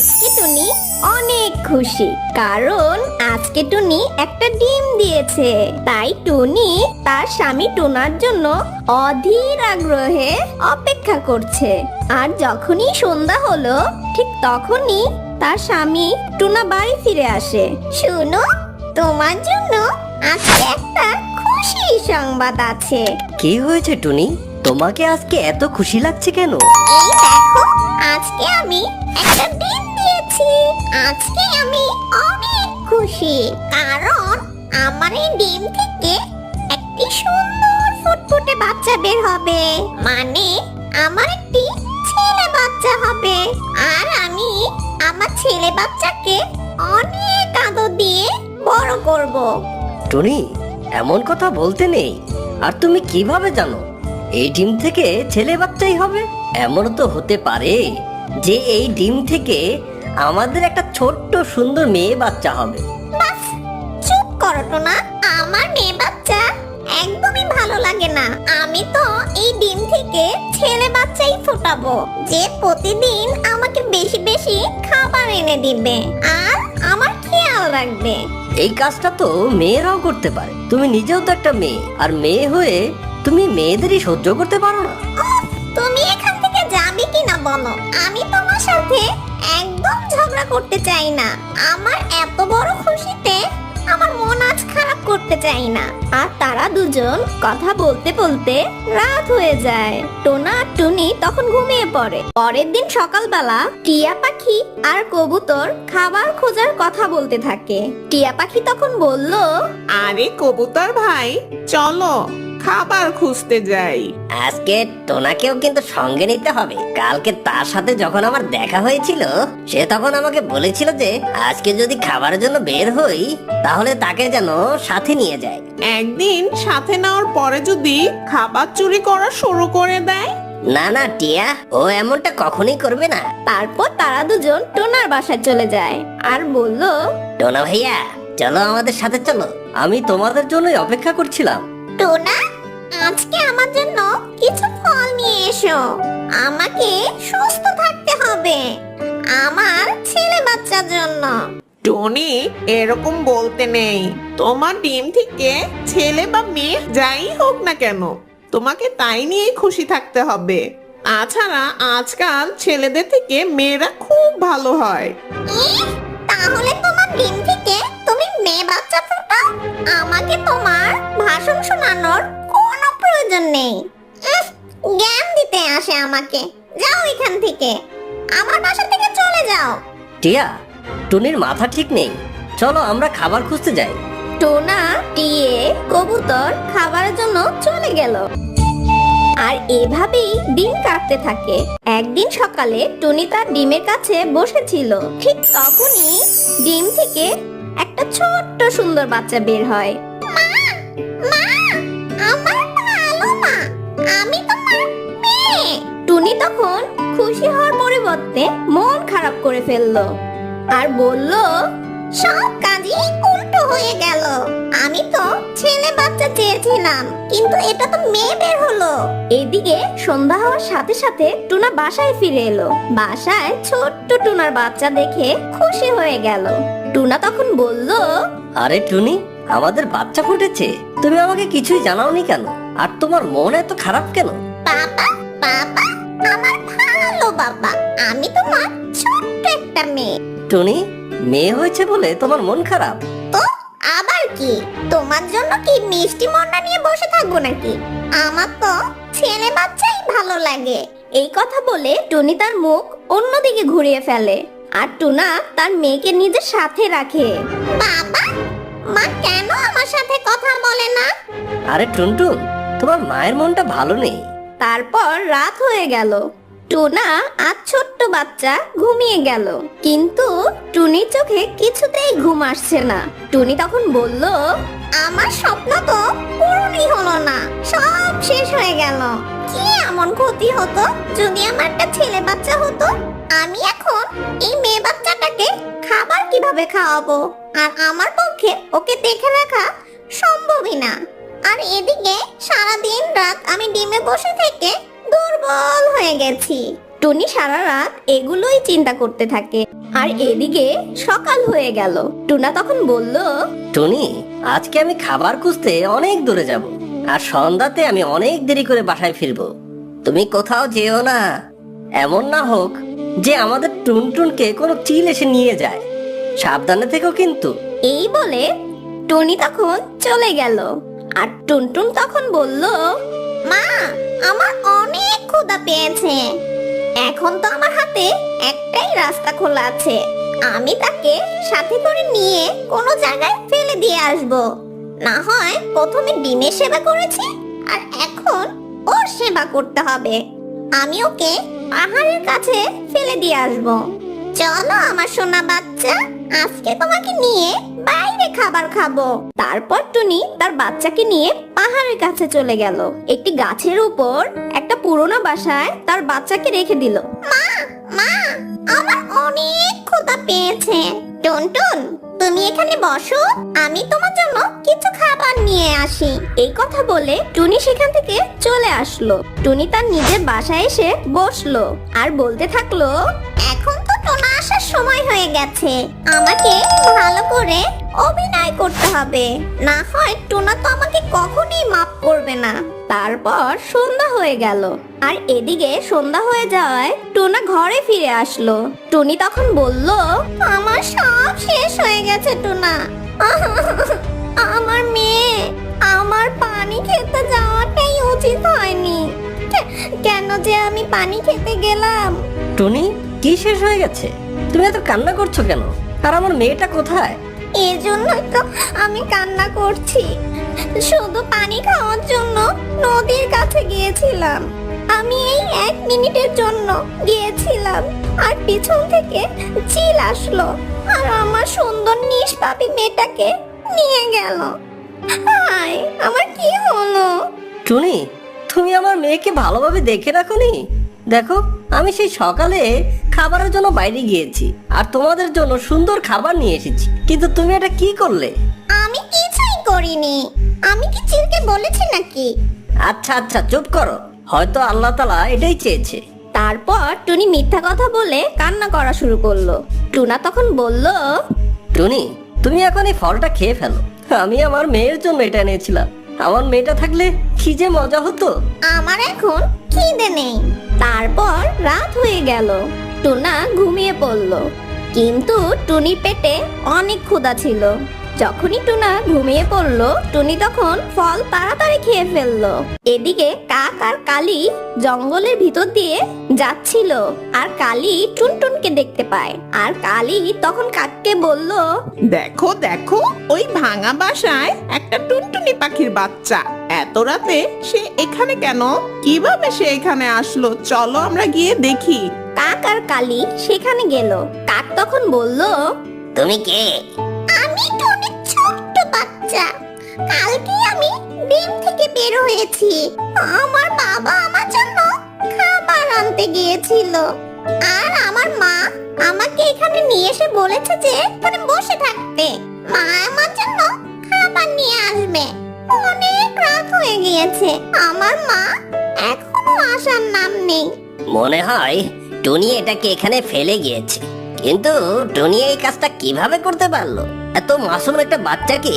আজকে টুনি অনেক খুশি, কারণ আজকে টুনি একটা ডিম দিয়েছে। তাই টুনি তার স্বামী টুনার জন্য অধীর আগ্রহে অপেক্ষা করছে। আর যখনই সন্ধ্যা হলো, ঠিক তখনই তার স্বামী টুনা বাড়ি ফিরে আসে। শুনো, তোমার জন্য আজকে একটা খুশি সংবাদ আছে। কি হয়েছে টুনি? তোমাকে আজকে এত খুশি লাগছে কেন? এই দেখো, আজকে আমি একটা ডিম দিয়েছি। আজকে আমি অনেক খুশি, কারণ আমার এই ডিম থেকে একটি সুন্দর ফুটফুটে বাচ্চা বের হবে। মানে আমার একটি ছেলে বাচ্চা হবে। আর আমি আমার ছেলে বাচ্চাকে অনেক আদর দিয়ে বড় করব। টুনি, এমন কথা বলতে নেই। আর তুমি কিভাবে জানো এই ডিম থেকে ছেলে বাচ্চাই হবে? এমন তো হতে পারে যে এই ডিম থেকে আমাদের একটা ছোট্ট সুন্দর মেয়ে বাচ্চা হবে। বাস, চুপ করো টোনা। আমার মেয়ে বাচ্চা একদমই ভালো লাগে না। আমি তো এই ডিম থেকে ছেলে বাচ্চাই ফোটাবো, যে প্রতিদিন আমাকে বেশি বেশি খাবার এনে দিবে আর আমার খেয়াল রাখবে। এই কাজটা তো মেয়েরাও করতে পারে। তুমি নিজেও তো একটা মেয়ে, আর মেয়ে হয়ে তুমি মেয়েদেরই সহ্য করতে পারো না? উফ, তুমি এখান থেকে যাবে কিনা বলো। আমি তোমার সাথে একদম ঝগড়া করতে চাই না। আমার এত বড় খুশিতে আমার মন আজ খারাপ করতে চাই না। আর তারা দুজন কথা বলতে বলতে রাত হয়ে যায়। টোনা আর টুনি তখন ঘুমিয়ে পড়ে। পরের দিন সকালবেলা টিয়া পাখি আর কবুতর খাবার খোঁজার কথা বলতে থাকে। টিয়া পাখি তখন বলল, আরে কবুতর ভাই, চলো খাবার খুঁজতে যাই। আজকে টোনাকেও কিন্তু সঙ্গে নিতে হবে। কালকে তার সাথে যখন আমার দেখা হয়েছিল, সে তখন আমাকে বলেছিল যে আজকে যদি খাবারের জন্য বের হই তাহলে তাকে যেন সাথে নিয়ে যায়। একদিন সাথে নেওয়ার পরে যদি খাবার চুরি করা শুরু করে দেয়? না না টিয়া, ও এমনটা কখনোই করবে না। তারপর তারা দুজন টোনার বাসায় চলে যায় আর বলল, টোনা ভাইয়া, চলো আমাদের সাথে চলো। আমি তোমাদের জন্যই অপেক্ষা করছিলাম। টোনা, আজকে আমার জন্য কিছু ফল নিয়ে এসো। আমাকে সুস্থ থাকতে হবে আমার ছেলে বাচ্চার জন্য। টনি, এরকম বলতে নেই। তোমার ডিম থেকে ছেলে বা মেয়ে যাই হোক না কেন, তোমাকে তাই নিয়েই খুশি থাকতে হবে। তাছাড়া আজকাল ছেলেদের থেকে মেয়েরা খুব ভালো হয়। ইহ, তাহলে তোমার ডিম থেকে তুমি মেয়ে বাচ্চা ফোটাও। আমাকে তোমার ভাষণ শোনানোর কোনো প্রয়োজন নেই। উফ, জ্ঞান দিতে আসে আমাকে। যাও এখান থেকে, আমার বাসা থেকে চলে যাও। টিয়া, টুনির মাথা ঠিক নেই। চলো আমরা খাবার খুঁজতে যাই। টোনা, টিয়ে, কবুতর খাবারের জন্য চলে গেল। আর এভাবেই দিন কাটতে থাকে। একদিন সকালে টুনি তার ডিমের কাছে বসেছিল। ঠিক তখনই ডিম থেকে একটা ছোট্ট সুন্দর বাচ্চা বের হয়। মা, মা, আমার ভালো মা, আমি তোমার মেয়ে। টুনি তখন খুশি হওয়ার পরিবর্তে মন খারাপ করে ফেললো আর বলল, সব কাজই উল্টো হয়ে গেল। আমি তো ছেলে বাচ্চা চেয়েছিলাম, কিন্তু এটা তো মেয়ে বের হলো। এদিকে সন্ধ্যা হওয়ার সাথে সাথে টুনা বাসায় ফিরে এলো। বাসায় ছোট্ট টুনার বাচ্চা দেখে খুশি হয়ে গেল। টুনা তখন বলল, আরে টুনি, আমাদের বাচ্চা ফুটেছে। তুমি আমাকে কিছুই জানাওনি কেন? আর তোমার মন এত খারাপ কেন? বাবা, বাবা, আমার ভালো বাবা, আমি তোমার ছোট্ট একটা মেয়ে। টুনি, মেয়ে হয়েছে বলে তোমার মন খারাপ? তো আবার কি, তোমার জন্য কি মিষ্টি মন্ডা নিয়ে বসে থাকবো নাকি? আমার তো ছেলে বাচ্চাই ভালো লাগে। এই কথা বলে টুনি তার মুখ অন্যদিকে ঘুরিয়ে ফেলে আর টুনা তার মেয়েকে নিজের সাথে রাখে। বাবা, মা কেন আমার সাথে কথা বলে না? আরে টুনটুন, তোমার মায়ের মনটা ভালো নেই। তারপর রাত হয়ে গেল। টুনা আর ছোট্ট বাচ্চা ঘুমিয়ে গেল, কিন্তু টুনির চোখে কিছুতেই ঘুম আসছে না। টুনি তখন বলল, আমার স্বপ্ন তো পূরণই হলো না, সব শেষ হয়ে গেল। কি এমন ক্ষতি হতো যদি আমার একটা ছেলে বাচ্চা হতো? আমি এখন এই মেয়ে বাচ্চাটাকে খাবার কিভাবে খাওয়াবো? আর আমার পক্ষে ওকে দেখে রাখা সম্ভবই না। আর এদিকে সারাদিন রাত আমি ডিমে বসে থেকে দুর্বল হয়ে গেছি। টুনি সারা রাত এগুলোই চিন্তা করতে থাকে। আর এদিকে সকাল হয়ে গেল। টুনা তখন বলল, টুনি, আজকে আমি খাবার খুঁজতে অনেক দূরে যাব, আর সন্ধ্যাতে আমি অনেক দেরি করে বাসায় ফিরবো। তুমি কোথাও যেও না, এমন না হোক যে আমাদের টুনটুনকে কোনো চিল এসে নিয়ে যায়। সাবধানে থেকো কিন্তু। এই বলে টুনি তখন চলে গেল। আর টুনটুন তখন বলল, মা, আমার অনেক ক্ষুধা পেয়েছে। এখন তো আমার হাতে একটাই রাস্তা খোলা আছে। আমি তাকে সাথে করে নিয়ে কোনো জায়গায় ফেলে দিয়ে আসব। না হয় প্রথমে ডিমের সেবা করেছি, আর এখন ওর সেবা করতে হবে। আমি ওকে পাহাড়ের কাছে ফেলে দিয়ে আসব। চলো আমার সোনা বাচ্চা, আজকে তোমাকে নিয়ে বাইরে খাবার খাবো। তারপর টুনি তার বাচ্চাকে নিয়ে পাহাড়ের কাছে চলে গেল। একটি গাছের উপর একটা পুরোনো বাসায় তার বাচ্চাকে রেখে দিল। মা, মা, আমার অনেক ক্ষুধা পেয়েছে। টুনটুন, তুমি এখানে বসো, আমি তোমার জন্য কিছু খাবার নিয়ে আসি। এই কথা বলে টুনি সেখান থেকে চলে আসলো। টুনি তার নিজের বাসায় এসে বসলো আর বলতে থাকলো, এখন তো টোনা আসার সময় হয়ে গেছে। আমাকে ভালো করে অভিনয় করতে হবে, না হয় টোনা তো আমাকে কখনোই মাফ করবে না। তারপর সন্ধ্যা হয়ে গেল। আর এদিকে সন্ধ্যা হয়ে যাওয়ায় টোনা ঘরে ফিরে আসলো। টুনি তখন বলল, আমার সব শেষ হয়ে গেছে টোনা। আমার মেয়ে, আমার পানি খেতে যাওয়াটাই উচিত হয়নি। কেন যে আমি পানি খেতে গেলাম। টুনি, কি শেষ হয়ে গেছে? তুমি এত কান্না করছো কেন? আর আমার মেয়েটা কোথায়? এজন্যই তো আমি কান্না করছি। শুধু পানি খাওয়ার জন্য নদীর কাছে গিয়েছিলাম। আমি এই 1 মিনিটের জন্য গিয়েছিলাম, আর পিছন থেকে চিল আসলো আর আমার সুন্দর নিষ্পাপী মেয়েটাকে নিয়ে গেল। হায়, আমার কি হলো? টুনি, তুমি আমার মেয়েকে ভালোভাবে দেখে রাখোনি? দেখো, আমি সেই সকালে খাবারের জন্য বাইরে গিয়েছি আর তোমাদের জন্য সুন্দর খাবার নিয়ে এসেছি, কিন্তু তুমি এটা কি করলে? আমি কিছুই করিনি। আমি কি চিলকে বলেছি নাকি? আচ্ছা আচ্ছা, চুপ করো। হয়তো আল্লাহ তাআলা এটাই চেয়েছে। তারপর টুনি মিথ্যা কথা বলে কান্না করা শুরু করলো। টুনা তখন বলল, টুনি, তুমি এখন এই ফলটা খেয়ে ফেলো। আমি আমার মেয়ের জন্য এটা এনেছিলাম। আমার মেয়েটা থাকলে কি যে মজা হতো। আমার এখন খিদে নেই। তারপর রাত হয়ে গেল। টুনা ঘুমিয়ে পড়ল, কিন্তু টুনির পেটে অনেক ক্ষুধা ছিল। যখনই টুনা ঘুমিয়ে পড়ল, টুনি তখন ফল তাড়াতাড়ি খেয়ে ফেললো। এদিকে কাক আর কালি জঙ্গলের ভিতর দিয়ে যাচ্ছিল, আর কালি টুনটুনকে দেখতে পায়। আর কালি তখন কাককে বলল, দেখো দেখো, ওই ভাঙা বাসায় একটা টুনটুনি পাখির বাচ্চা। এত রাতে সে এখানে কেন? কিভাবে সে এখানে আসলো? চলো আমরা গিয়ে দেখি। কাক আর কালি সেখানে গেল। কাক তখন বলল, তুমি কে? আমি টুনির ছোট্ট বাচ্চা। কালকে আমি ডিম থেকে বের হয়েছি। আমার বাবা আমার জন্য খাবার আনতে গিয়েছিল, আর আমার মা আমাকে এখানে নিয়ে এসে বলেছে যে এখানে বসে থাকতে। মা আমার জন্য খাবার নিয়ে আসবে। অনেক রাত হয়ে গিয়েছে, আমার মা এখনো আসার নাম নেই। মনে হয় টুনি এটাকে এখানে ফেলে গিয়েছে, কিন্তু টুনি এই কাজটা কিভাবে করতে পারলো? এত মাসুম একটা বাচ্চাকে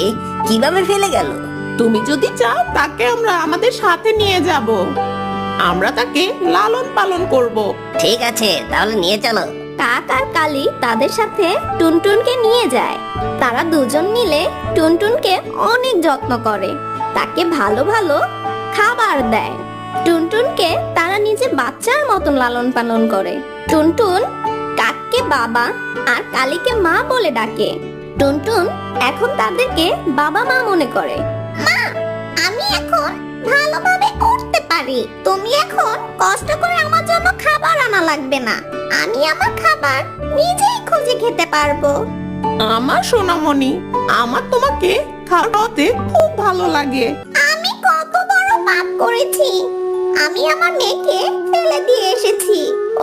কিভাবে ফেলে গেল? তুমি যদি চাও তাকে আমরা আমাদের সাথে নিয়ে যাব। আমরা তাকে লালন পালন করব। ঠিক আছে, তাহলে নিয়ে চলো। কাক আর কালি তাদের সাথে টুনটুনকে নিয়ে যায়। তারা দুজন মিলে টুনটুনকে অনেক যত্ন করে, তাকে ভালো ভালো খাবার দেয়। টুনটুনকে তারা নিজে বাচ্চার মতন লালন পালন করে। টুনটুন কাককে বাবা আর কালিকে মা বলে ডাকে। টুনটুন এখন তাদেরকে বাবা মা মনে করে। মা, আমি এখন ভালোভাবে উঠতে পারি। তুমি এখন কষ্ট করে আমার জন্য খাবার আনা লাগবে না। আমি আমার খাবার নিজেই খুঁজে খেতে পারবো। আমার সোনামণি, আমার তোমাকে খাওয়াতে খুব ভালো লাগে। আমি কত বড় পাপ করেছি। আমি আমার মেয়েকে ফেলে দিয়ে এসেছি।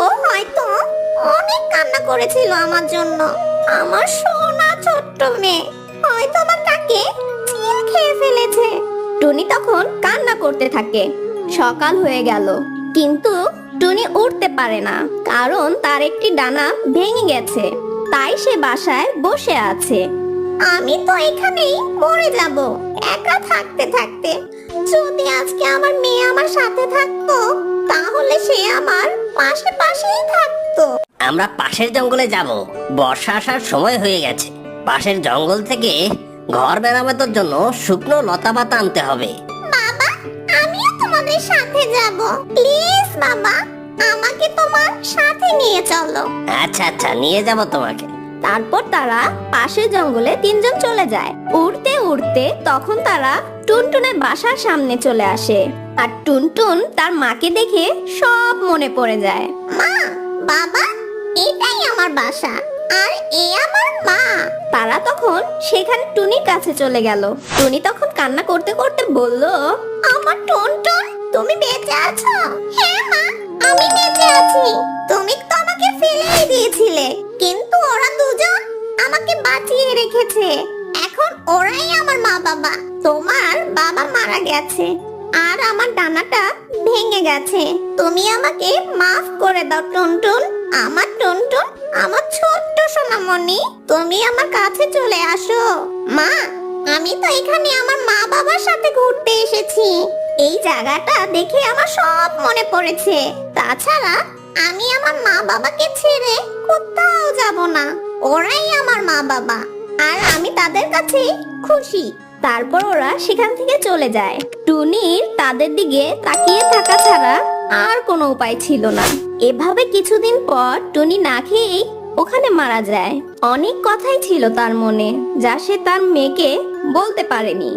ও হয়তো অনেক কান্না করেছিল আমার জন্য। আমার সোনা ছোট্ট মেয়ে হয়তো আমার কাকে চিল খেয়ে ফেলেছে। টুনি তখন কান্না করতে থাকে। সকাল হয়ে গেল, কিন্তু টুনি উঠতে পারে না, কারণ তার একটি ডানা ভেঙে গেছে। তাই সে বাসায় বসে আছে। আমি তো এখানেই মরে যাব একা থাকতে থাকতে। যদি আজকে আমার মেয়ে আমার সাথে থাকতো তাহলে সে আমার পাশে পাশেই থাকতো। আমরা পাশের জঙ্গলে যাব, বর্ষা আসার সময় হয়ে গেছে। পাশের জঙ্গল থেকে ঘর মেরামতের জন্য শুকনো লতা পাতা আনতে হবে। বাবা, আমিও তোমাদের সাথে যাব। প্লিজ বাবা, আমাকে তোমার সাথে নিয়ে চলো। আচ্ছা আচ্ছা, নিয়ে যাব তোমাকে। তারপর তারা পাশের জঙ্গলে তিনজন চলে যায়। উড়তে উড়তে তখন তারা টুনটুনের বাসার সামনে চলে আসে। আর টুনটুন তার মাকে দেখে সব মনে পড়ে যায়। মা, বাবা, এটাই আমার বাসা আর এ আমার মা। তারা তখন সেখানে টুনির কাছে চলে গেল। টুনি তখন কান্না করতে করতে বলল, আমার টুনটুন, তুমি বেঁচে আছো? হ্যাঁ মা, আমি বেঁচে আছি। তুমি তো আমাকে ফেলেই দিয়েছিলে, কিন্তু ওরা দুজন আমাকে বাঁচিয়ে রেখেছে। এখন ওরাই আমার মা বাবা। তোমার বাবা মারা গেছে আর আমার ডানাটা ভেঙে গেছে। তুমি আমাকে মাফ করে দাও টুনটুন। আমার টুনটুন, আমার ছোট্ট সোনামণি, তুমি আমার কাছে চলে আসো। মা, আমি তো এখানে আমার মা বাবার সাথে ঘুরতে এসেছি। এই জায়গাটা দেখে আমার সব মনে পড়েছে। তাছাড়া আমি আমার মা বাবাকে ছেড়ে কোথাও যাব না। ওরাই আমার মা বাবা আর আমি তাদের কাছে খুশি। তারপর ওরা সেখান থেকে চলে যায়। টুনির তাদের দিকে তাকিয়ে থাকা ছাড়া আর কোনো উপায় ছিল না। এভাবে কিছুদিন পর টুনি না খেয়েই ওখানে মারা যায়। অনেক কথাই ছিল তার মনে, যা সে তার মেয়েকে বলতে পারেনি।